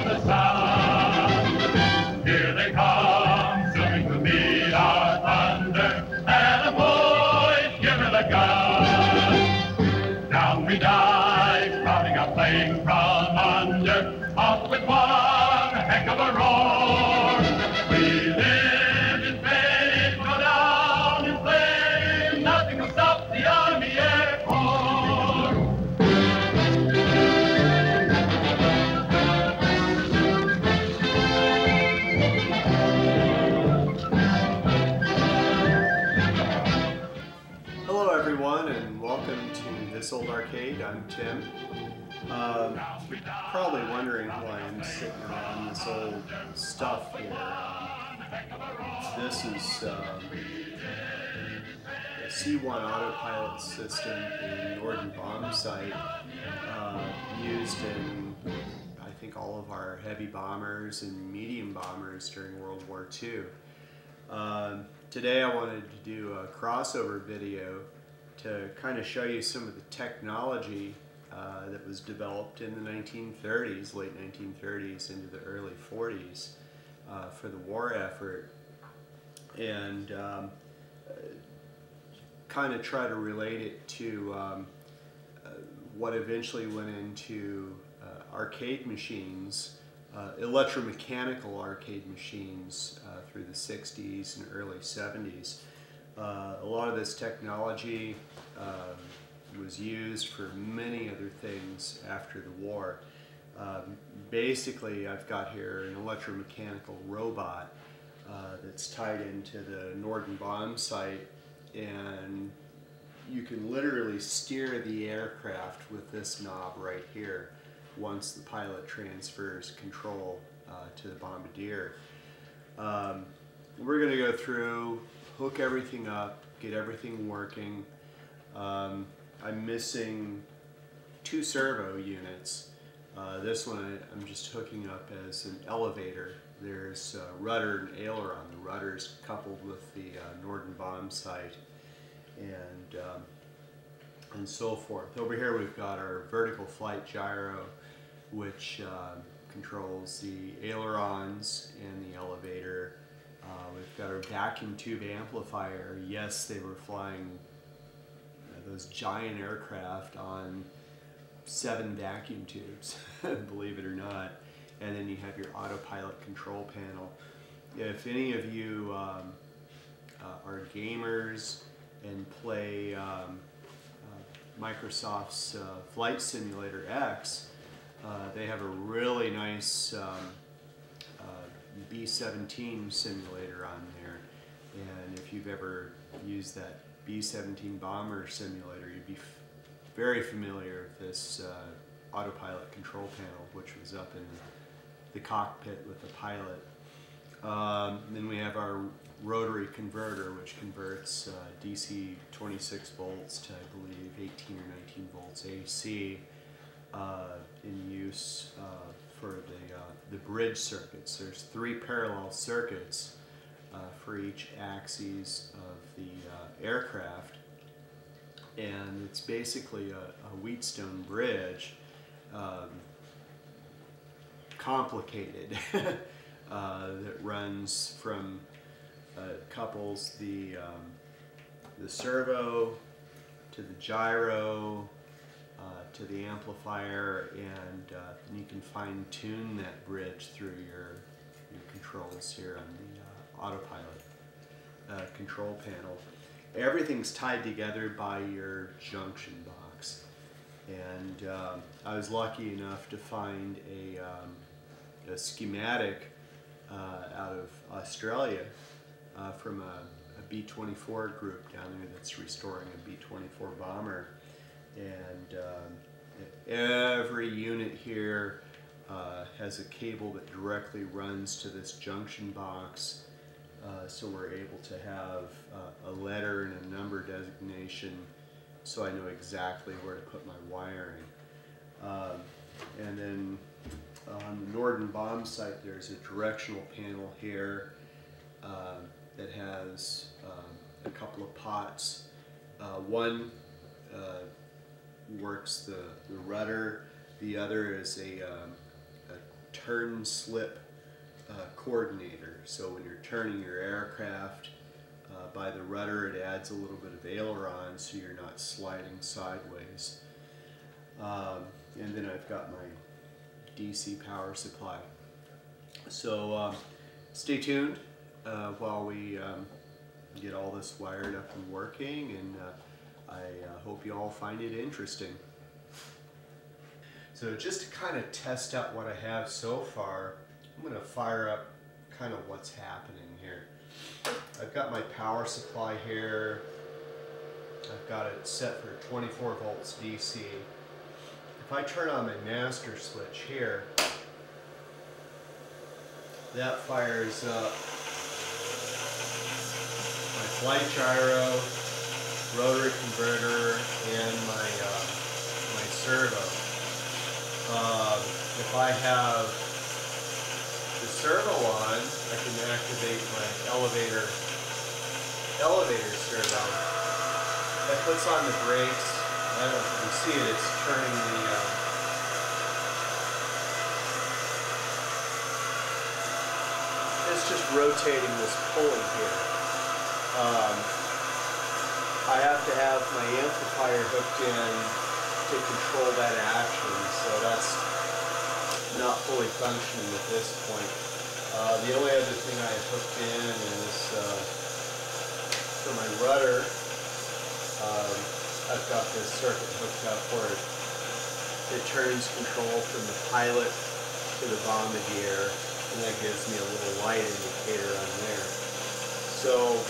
the sun. Here they come, zooming to meet our thunder, and a boy, give her the gun. Down we dive, crowding a plane from under, off with one heck of a roar. We live in fame, go down in flame, nothing will stop the Army Air Corps. Hello everyone, and welcome to This Old Arcade. I'm Tim. Probably wondering why I'm sitting around this old stuff here. This is a C-1 Autopilot system in Norden Bombsight, used in, I think, all of our heavy bombers and medium bombers during World War II. Today I wanted to do a crossover video to kind of show you some of the technology that was developed in the 1930s, late 1930s into the early 40s for the war effort, and kind of try to relate it to what eventually went into arcade machines, electromechanical arcade machines through the 60s and early 70s. A lot of this technology was used for many other things after the war. Basically, I've got here an electromechanical robot that's tied into the Norden Bombsight, and you can literally steer the aircraft with this knob right here once the pilot transfers control to the bombardier. We're going to go through, hook everything up, get everything working. I'm missing 2 servo units. This one I'm just hooking up as an elevator. There's rudder and aileron. The rudder's coupled with the Norden Bombsight and so forth. Over here we've got our vertical flight gyro, which controls the ailerons and the elevator. We've got our vacuum tube amplifier. Yes, they were flying those giant aircraft on 7 vacuum tubes, believe it or not. And then you have your autopilot control panel. If any of you are gamers and play Microsoft's Flight Simulator X, they have a really nice B-17 simulator on there, and if you've ever used that B-17 bomber simulator, you'd be very familiar with this autopilot control panel, which was up in the cockpit with the pilot. Then we have our rotary converter, which converts DC 26 volts to, I believe, 18 or 19 volts AC in use for the bridge circuits. There's 3 parallel circuits for each axis of the aircraft, and it's basically a Wheatstone bridge, complicated, that runs from couples the servo to the gyro to the amplifier, and you can fine-tune that bridge through your controls here on the autopilot control panel. Everything's tied together by your junction box, and I was lucky enough to find a schematic out of Australia from a B-24 group down there that's restoring a B-24 bomber, and every unit here has a cable that directly runs to this junction box, so we're able to have a letter and a number designation so I know exactly where to put my wiring. And then on the Norden Bombsight, there's a directional panel here that has a couple of pots. One works the rudder, the other is a turn slip coordinator. So when you're turning your aircraft by the rudder, it adds a little bit of aileron so you're not sliding sideways. And then I've got my DC power supply. So stay tuned while we get all this wired up and working, and I hope you all find it interesting. So just to kind of test out what I have so far, I'm going to fire up kind of what's happening here. I've got my power supply here. I've got it set for 24 volts DC. If I turn on my master switch here, that fires up my flight gyro, rotary converter, and my servo. If I have the servo on, I can activate my elevator servo. That puts on the brakes. I don't know if you can see it, it's turning the it's just rotating this pulley here. I have to have my amplifier hooked in to control that action, so that's not fully functioning at this point. The only other thing I have hooked in is for my rudder. I've got this circuit hooked up where it turns control from the pilot to the bombardier, and that gives me a little light indicator on there. So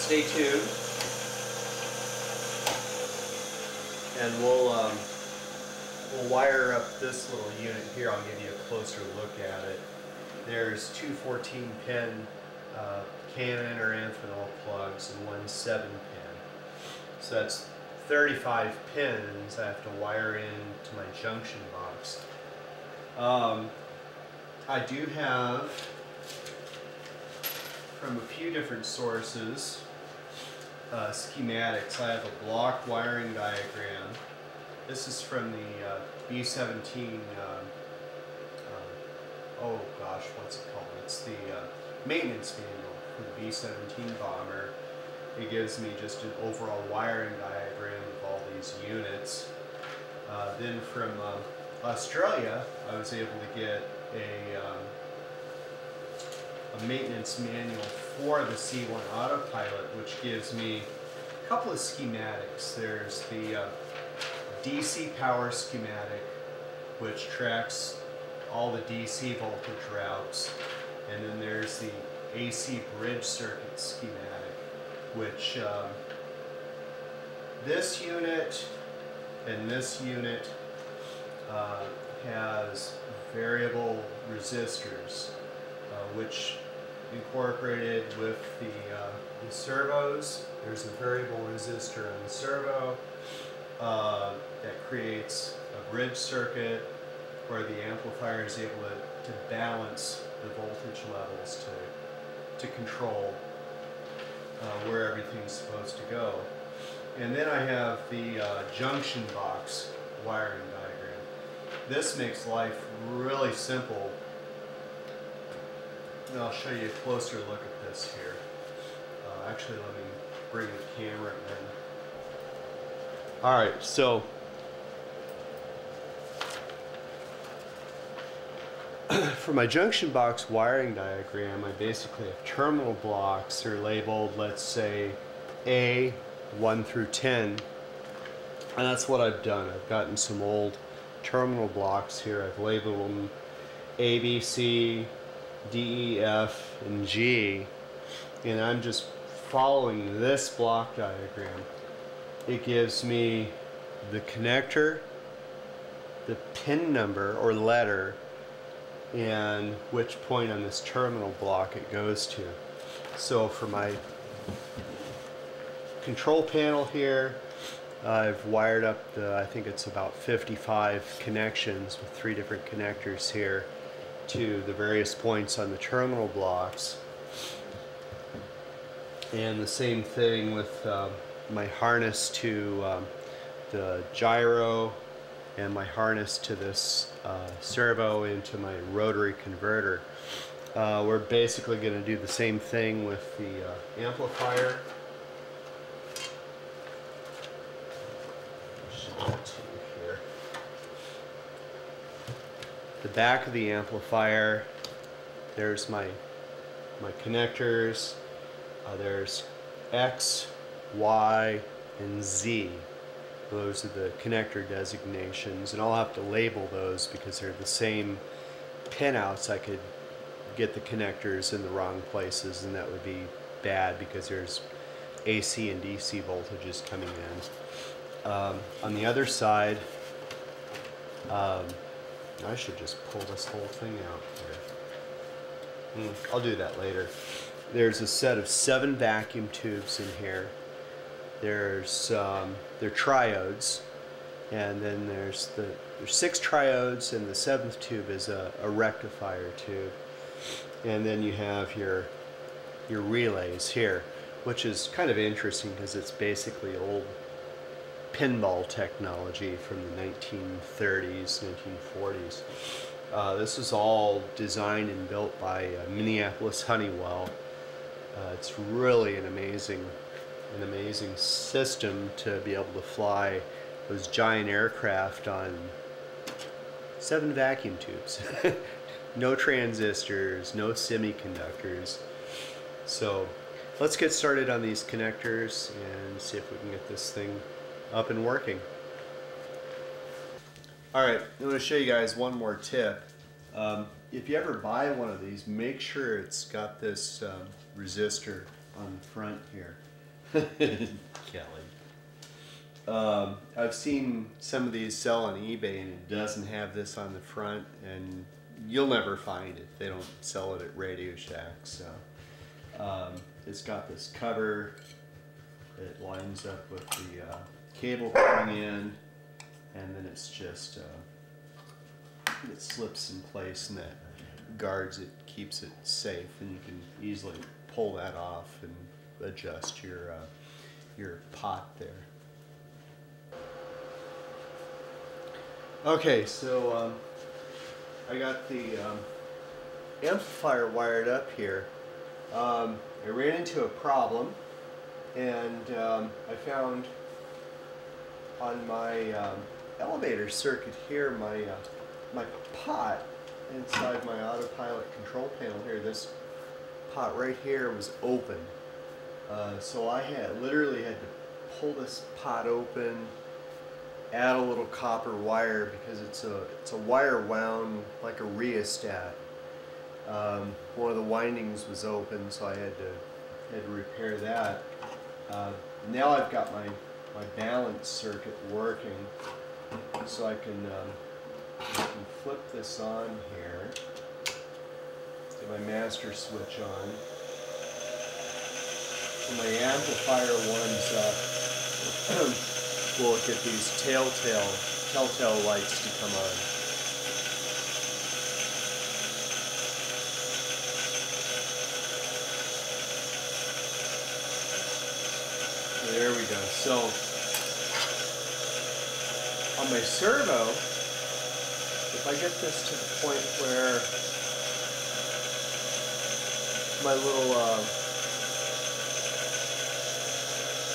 stay tuned, and we'll wire up this little unit here. I'll give you a closer look at it. There's two 14-pin Canon or Amphenol plugs and one 7-pin. So that's 35 pins I have to wire into my junction box. I do have, from a few different sources, schematics. I have a block wiring diagram. This is from the B-17, oh gosh, what's it called? It's the maintenance manual for the B-17 bomber. It gives me just an overall wiring diagram of all these units. Then from Australia, I was able to get a maintenance manual for the C-1 Autopilot, which gives me a couple of schematics. There's the DC power schematic, which tracks all the DC voltage routes, and then there's the AC bridge circuit schematic, which this unit and this unit has variable resistors, which incorporated with the servos. There's a variable resistor on the servo that creates a bridge circuit where the amplifier is able to balance the voltage levels to control where everything's supposed to go. And then I have the junction box wiring diagram. This makes life really simple. And I'll show you a closer look at this here. Actually, let me bring the camera in. Alright, so for my junction box wiring diagram, I basically have terminal blocks. They're labeled, let's say, A, 1 through 10. And that's what I've done. I've gotten some old terminal blocks here. I've labeled them A, B, C, D, E, F, and G. And I'm just following this block diagram. It gives me the connector, the pin number or letter, and which point on this terminal block it goes to. So for my control panel here, I've wired up I think it's about 55 connections with 3 different connectors here to the various points on the terminal blocks. And the same thing with my harness to the gyro and my harness to this servo into my rotary converter. We're basically going to do the same thing with the amplifier. Here. The back of the amplifier, there's my connectors. There's X, Y, and Z. Those are the connector designations, and I'll have to label those because they're the same pinouts. I could get the connectors in the wrong places, and that would be bad because there's AC and DC voltages coming in. On the other side, I should just pull this whole thing out here. I'll do that later. There's a set of 7 vacuum tubes in here. There's they're triodes, and then there's 6 triodes, and the 7th tube is a rectifier tube. And then you have your relays here, which is kind of interesting because it's basically old pinball technology from the 1930s, 1940s. This was all designed and built by Minneapolis Honeywell. It's really an amazing system to be able to fly those giant aircraft on 7 vacuum tubes. No transistors, no semiconductors. So let's get started on these connectors and see if we can get this thing up and working. Alright, I'm going to show you guys one more tip. If you ever buy one of these, make sure it's got this resistor on the front here. Kelly. I've seen some of these sell on eBay and it doesn't have this on the front, and you'll never find it. They don't sell it at Radio Shack. So it's got this cover. It lines up with the cable coming in, and then it's just it slips in place, and that guards it, keeps it safe, and you can easily pull that off and adjust your pot there. Okay, so I got the amplifier wired up here. I ran into a problem, and I found on my elevator circuit here, my pot inside my autopilot control panel here, this pot right here was open. So I literally had to pull this pot open, add a little copper wire because it's a wire wound like a rheostat. One of the windings was open, so I had to repair that. Now I've got my balance circuit working, so I can flip this on here. Get my master switch on. When my amplifier warms up, we'll get these telltale lights to come on. There we go. So on my servo, if I get this to the point where my little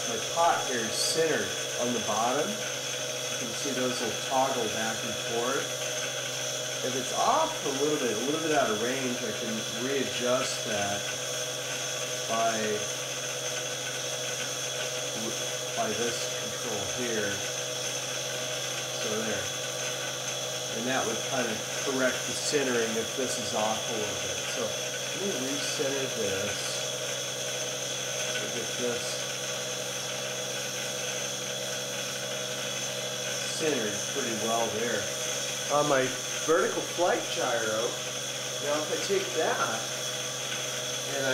my pot here is centered on the bottom, you can see those will toggle back and forth. If it's off a little bit out of range, I can readjust that by this control here. So there. And that would kind of correct the centering if this is off a little bit. So let me recenter this. So get this centered pretty well there. On my vertical flight gyro, now if I take that and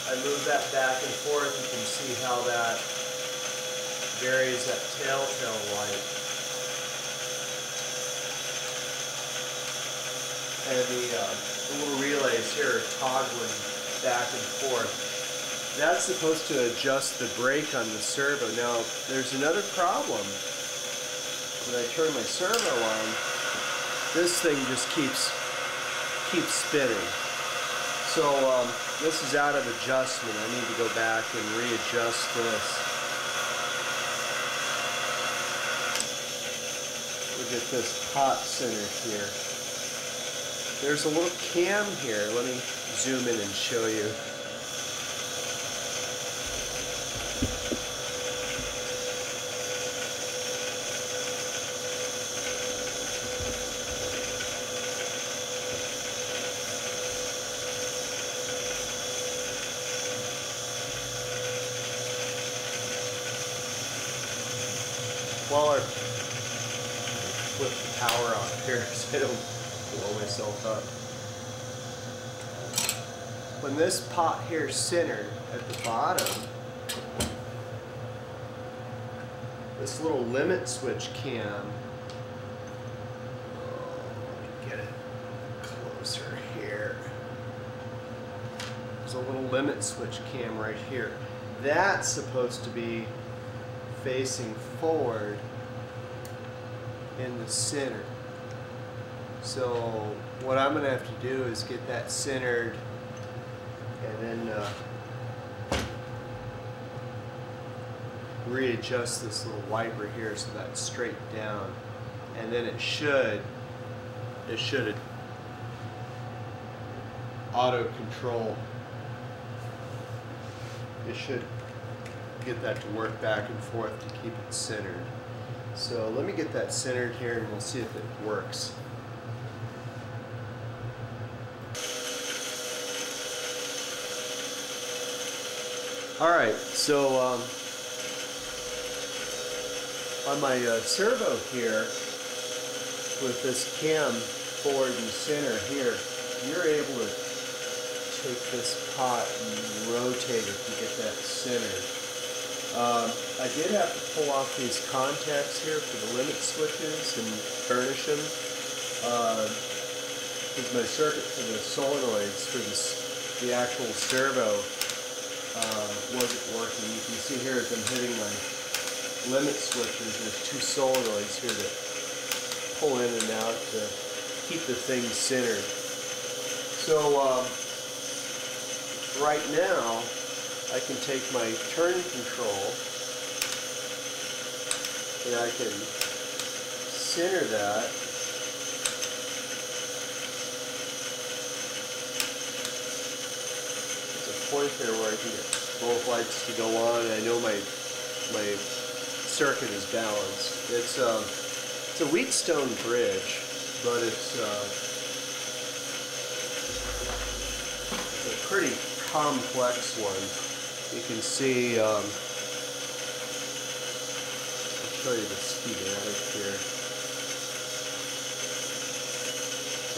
I move that back and forth, you can see how that varies that telltale light. And the little relays here are toggling back and forth. That's supposed to adjust the brake on the servo. Now, there's another problem when I turn my servo on, this thing just keeps spinning. So this is out of adjustment. I need to go back and readjust this. We'll get this pot centered here. There's a little cam here. Let me zoom in and show you. While I flip the power off here so I don't blow myself up. When this pot here is centered at the bottom, this little limit switch cam, let me get it closer here. There's a little limit switch cam right here. That's supposed to be facing forward in the center. So what I'm going to have to do is get that centered and then readjust this little wiper here so that's straight down, and then it should auto control. It should get that to work back and forth to keep it centered. So let me get that centered here and we'll see if it works. Alright, so on my servo here, with this cam forward and center here, you're able to take this pot and rotate it to get that centered. I did have to pull off these contacts here for the limit switches and burnish them, because my circuit for the solenoids for the actual servo wasn't working. You can see here as I'm hitting my limit switches, there's two solenoids here that pull in and out to keep the thing centered. So right now I can take my turn control and I can center that. There's a point there where I can get both lights to go on, and I know my circuit is balanced. It's a Wheatstone bridge, but it's a pretty complex one. You can see, I'll show you the schematic here.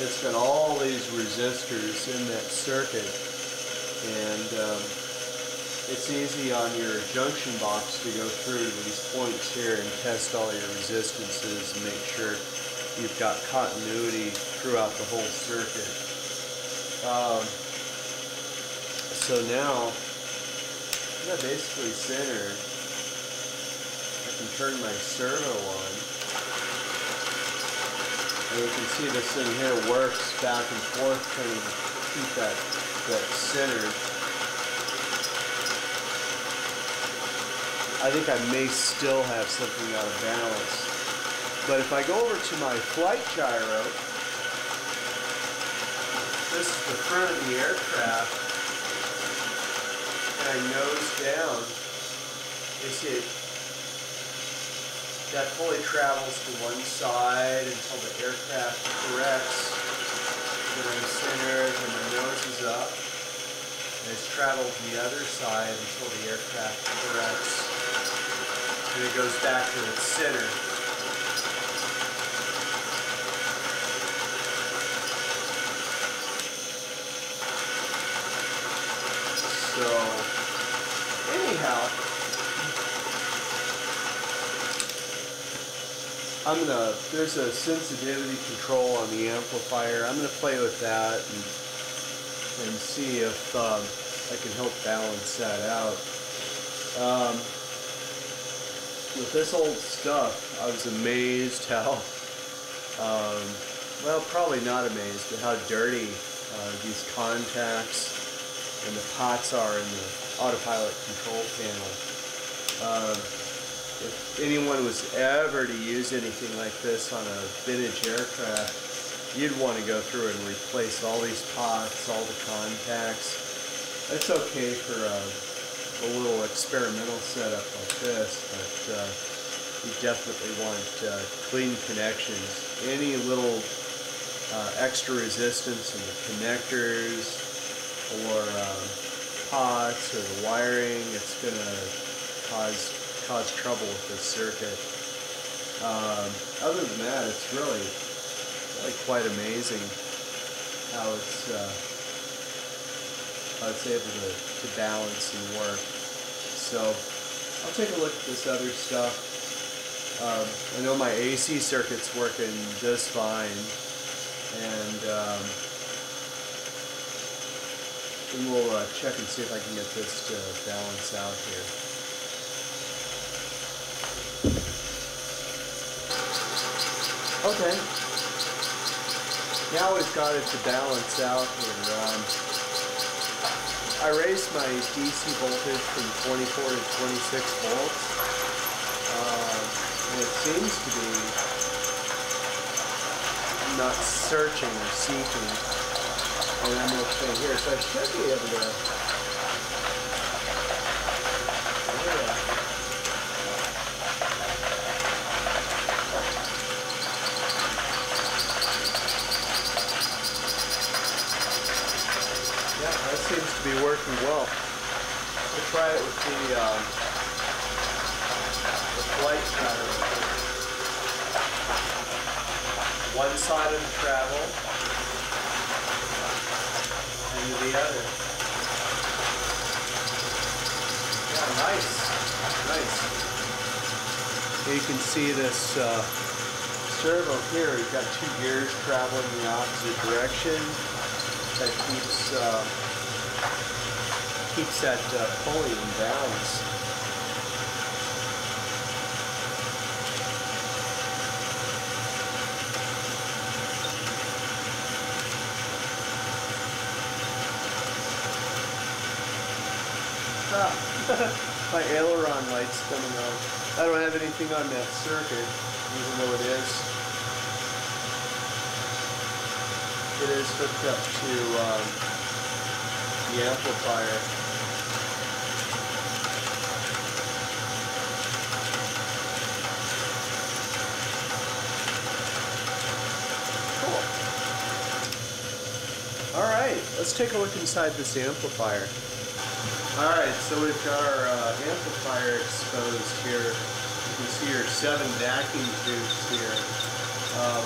It's got all these resistors in that circuit, and it's easy on your junction box to go through to these points here and test all your resistances and make sure you've got continuity throughout the whole circuit. So now, I'm basically centered. I can turn my servo on, and you can see this thing here works back and forth, trying to keep that centered. I think I may still have something out of balance. But if I go over to my flight gyro, this is the front of the aircraft, and I nose down, you see that fully travels to one side until the aircraft corrects. Then I'm centered and my nose is up. And it's traveled to the other side until the aircraft corrects. And it goes back to its center. So, anyhow, there's a sensitivity control on the amplifier. I'm gonna play with that and see if I can help balance that out. with this old stuff, I was amazed how, well, probably not amazed at how dirty these contacts and the pots are in the autopilot control panel. If anyone was ever to use anything like this on a vintage aircraft, you'd want to go through and replace all these pots, all the contacts. That's okay for a little experimental setup like this, but you definitely want clean connections. Any little extra resistance in the connectors or pots or the wiring, it's going to cause trouble with this circuit. Other than that, it's really quite amazing how it's able to balance and work. So I'll take a look at this other stuff. I know my AC circuit's working just fine, and we'll check and see if I can get this to balance out here. Okay. Now we've got it to balance out here. I raised my DC voltage from 24 to 26 volts, and it seems to be not searching or seeking, and I'm okay here, so I should be able to, yeah, that seems to be working well. We'll try it with the flight pattern. One side of the travel and to the other. Yeah, nice. Nice. You can see this servo here. We've got two gears traveling in the opposite direction. That keeps that pulley in balance. My aileron light's coming on. I don't have anything on that circuit, even though it is hooked up to the amplifier. Cool. All right, let's take a look inside this amplifier. Alright, so we've got our amplifier exposed here. You can see our 7 vacuum tubes here.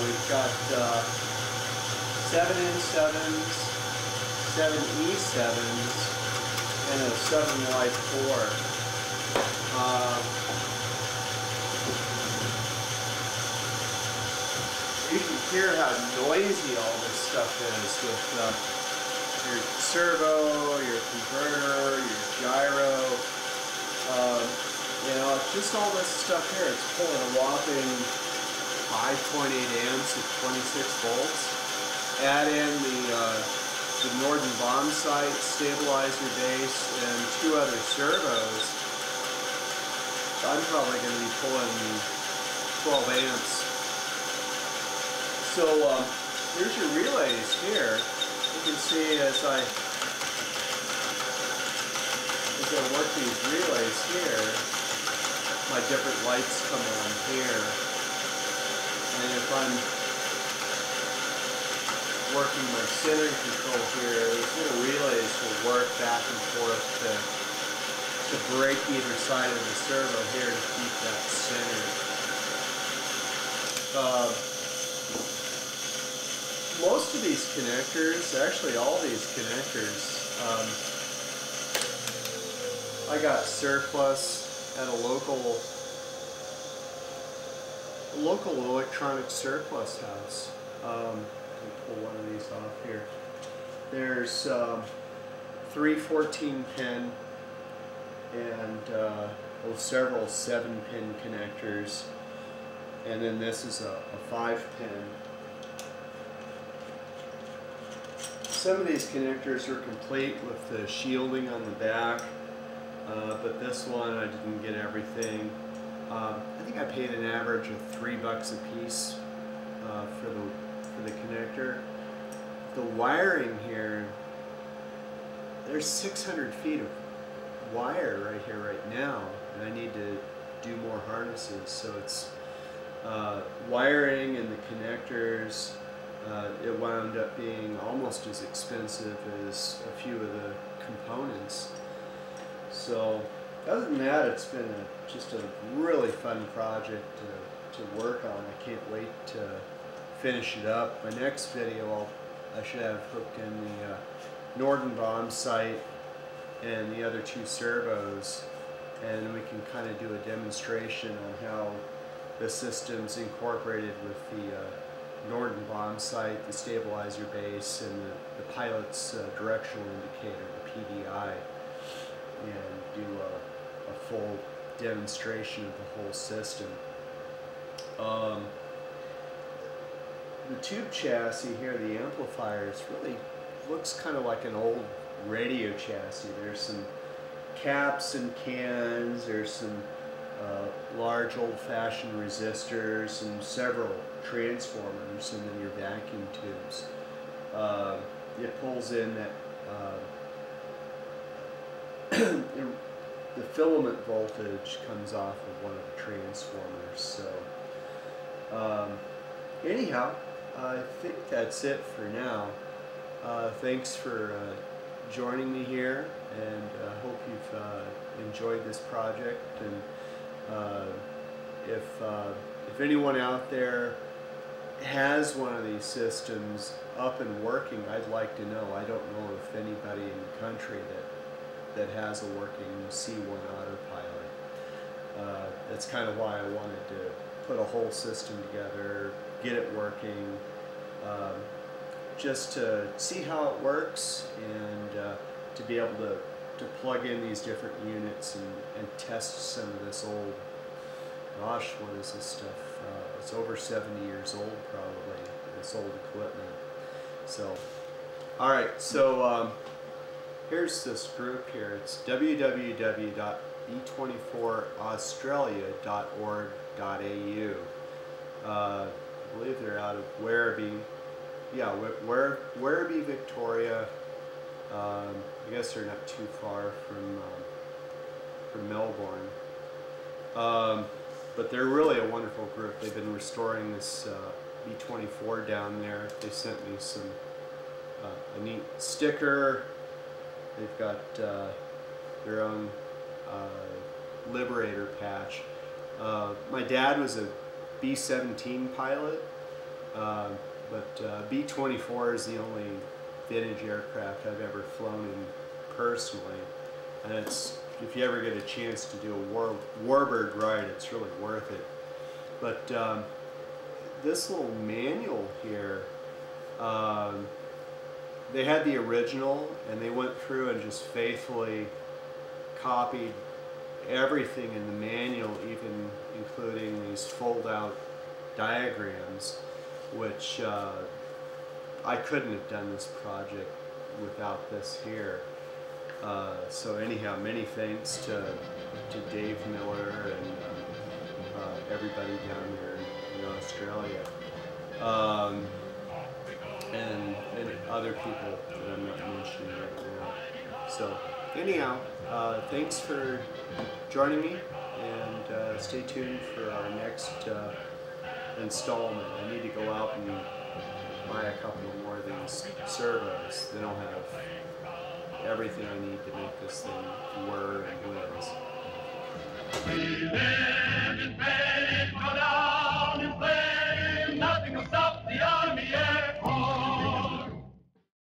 We've got 7N7s, 7E7s, and a 7Y4. You can hear how noisy all this stuff is with your servo, your converter, your gyro, you know, it's just all this stuff here. It's pulling a whopping 5.8 amps at 26 volts. Add in the Norden Bombsight stabilizer base and 2 other servos. I'm probably going to be pulling 12 amps. So here's your relays here. You can see as I work these relays here, my different lights come on here. And if I'm working my centering control here, these little relays will work back and forth to break either side of the servo here to keep that centered. Most of these connectors, actually all these connectors, I got surplus at a local electronic surplus house. Let me pull one of these off here. There's 3 14-pin and a several 7-pin connectors, and then this is a 5-pin. Some of these connectors are complete with the shielding on the back, but this one I didn't get everything. I think I paid an average of $3 a piece for the connector. The wiring here, there's 600 feet of wire right here right now, and I need to do more harnesses, so it's wiring and the connectors. It wound up being almost as expensive as a few of the components. So other than that, it's been just a really fun project to work on. I can't wait to finish it up. My next video I should have hooked in the Norden Bombsight and the other 2 servos, and we can kind of do a demonstration on how the system's incorporated with the Norden Bombsight, the stabilizer base, and the pilot's directional indicator, the PDI, and do a full demonstration of the whole system. The tube chassis here, the amplifiers, really looks kind of like an old radio chassis. There's some caps and cans, there's some large old-fashioned resistors and several transformers, and then your vacuum tubes. It pulls in that the filament voltage comes off of one of the transformers. So anyhow, I think that's it for now. Thanks for joining me here, and I hope you've enjoyed this project. And if anyone out there has one of these systems up and working, I'd like to know. I don't know if anybody in the country that has a working C-1 Autopilot. That's kind of why I wanted to put a whole system together, get it working, just to see how it works, and to be able to plug in these different units and test some of this old, gosh, what is this stuff? It's over 70 years old probably, this old equipment. So, alright, so here's this group here. It's www.b24australia.org.au. I believe they're out of Werribee. Yeah, Werribee, Victoria. I guess they're not too far from Melbourne. But they're really a wonderful group. They've been restoring this B-24 down there. They sent me some a neat sticker. They've got their own Liberator patch. My dad was a B-17 pilot, but B-24 is the only vintage aircraft I've ever flown in personally, and it's, if you ever get a chance to do a warbird ride, it's really worth it. But this little manual here, they had the original, and they went through and just faithfully copied everything in the manual, even including these fold-out diagrams, which I couldn't have done this project without this here. So anyhow, many thanks to Dave Miller and everybody down here in Australia, and other people that I'm not mentioning right now. So anyhow, thanks for joining me, and stay tuned for our next installment. I need to go out and buy a couple more of these servos. They don't have everything I need to make this thing whir and whiz.